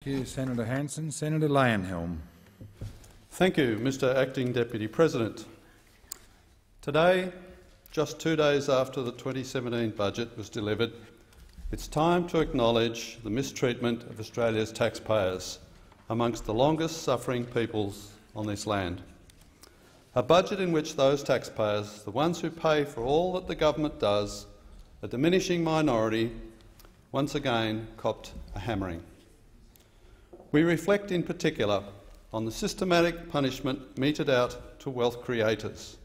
you, Senator Hanson. Senator Layenhelm. Thank you, Mr Acting Deputy President. Today, just 2 days after the 2017 budget was delivered, it's time to acknowledge the mistreatment of Australia's taxpayers amongst the longest-suffering peoples on this land. A budget in which those taxpayers, the ones who pay for all that the government does, a diminishing minority, once again copped a hammering. We reflect in particular on the systematic punishment meted out to wealth creators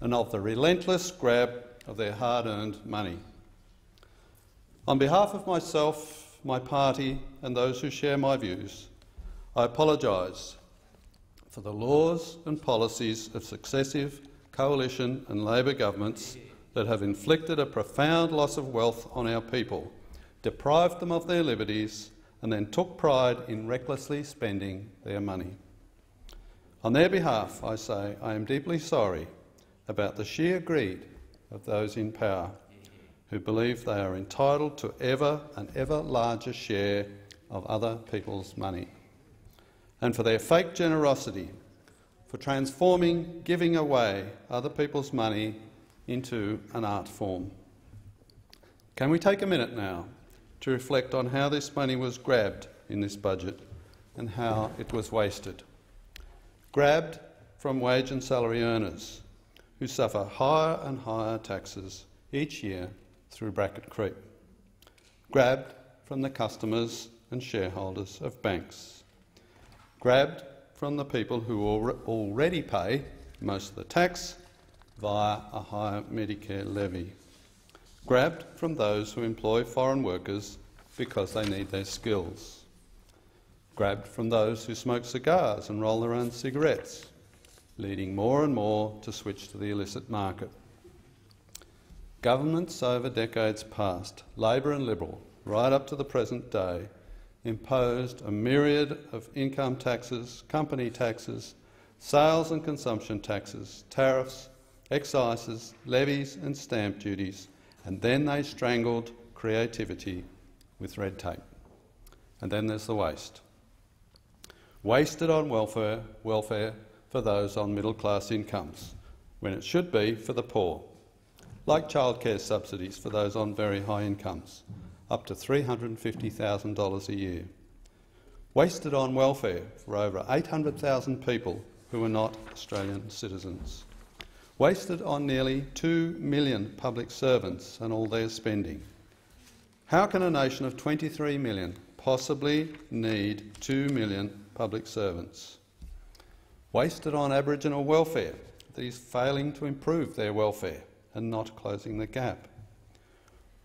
and of the relentless grab of their hard-earned money. On behalf of myself, my party and those who share my views, I apologise for the laws and policies of successive coalition and Labor governments that have inflicted a profound loss of wealth on our people, deprived them of their liberties and then took pride in recklessly spending their money. On their behalf, I say I am deeply sorry about the sheer greed of those in power who believe they are entitled to an ever larger share of other people's money, and for their fake generosity, for transforming giving away other people's money into an art form. Can we take a minute now to reflect on how this money was grabbed in this budget and how it was wasted? Grabbed from wage and salary earners who suffer higher and higher taxes each year through bracket creep. Grabbed from the customers and shareholders of banks. Grabbed from the people who already pay most of the tax via a higher Medicare levy. Grabbed from those who employ foreign workers because they need their skills. Grabbed from those who smoke cigars and roll their own cigarettes, leading more and more to switch to the illicit market. Governments over decades past, Labor and Liberal, right up to the present day, imposed a myriad of income taxes, company taxes, sales and consumption taxes, tariffs, excises, levies and stamp duties, and then they strangled creativity with red tape. And then there's the waste. Wasted on welfare for those on middle-class incomes, when it should be for the poor, like childcare subsidies for those on very high incomes, up to $350,000 a year. Wasted on welfare for over 800,000 people who are not Australian citizens. Wasted on nearly 2 million public servants and all their spending. How can a nation of 23 million possibly need 2 million public servants? Wasted on Aboriginal welfare, that is failing to improve their welfare and not closing the gap.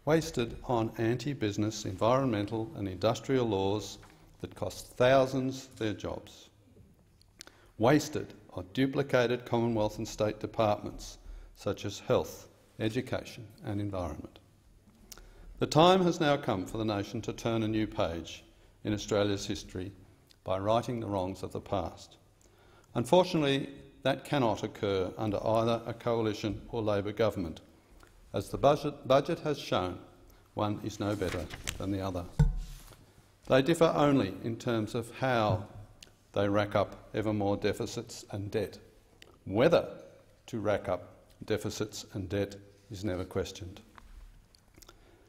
Wasted on anti-business, environmental and industrial laws that cost thousands their jobs. Wasted on duplicated Commonwealth and state departments such as health, education and environment. The time has now come for the nation to turn a new page in Australia's history by righting the wrongs of the past. Unfortunately, that cannot occur under either a coalition or Labor government. As the budget has shown, one is no better than the other. They differ only in terms of how they rack up ever more deficits and debt. Whether to rack up deficits and debt is never questioned.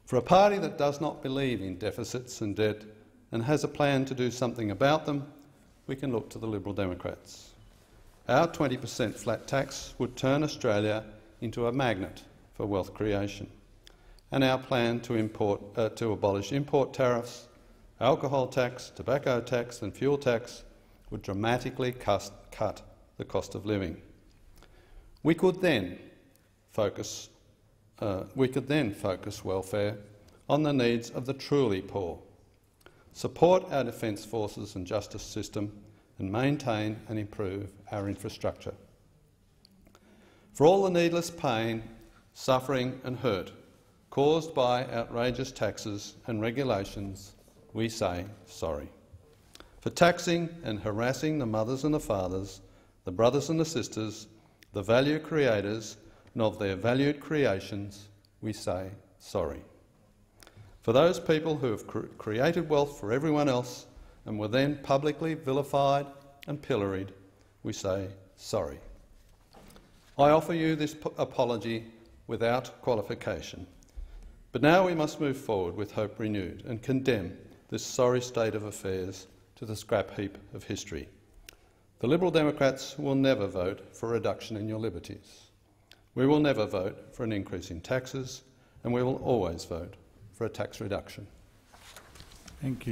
For a party that does not believe in deficits and debt and has a plan to do something about them, we can look to the Liberal Democrats. Our 20% flat tax would turn Australia into a magnet for wealth creation, and our plan to abolish import tariffs, alcohol tax, tobacco tax and fuel tax would dramatically cut the cost of living. We could then focus welfare on the needs of the truly poor, support our defence forces and justice system, and maintain and improve our infrastructure. For all the needless pain, suffering and hurt caused by outrageous taxes and regulations, we say sorry. For taxing and harassing the mothers and the fathers, the brothers and the sisters, the value creators and of their valued creations, we say sorry. For those people who have created wealth for everyone else and were then publicly vilified and pilloried, we say sorry. I offer you this apology without qualification. But now we must move forward with hope renewed and condemn this sorry state of affairs to the scrap heap of history. The Liberal Democrats will never vote for a reduction in your liberties. We will never vote for an increase in taxes, and we will always vote for a tax reduction. Thank you.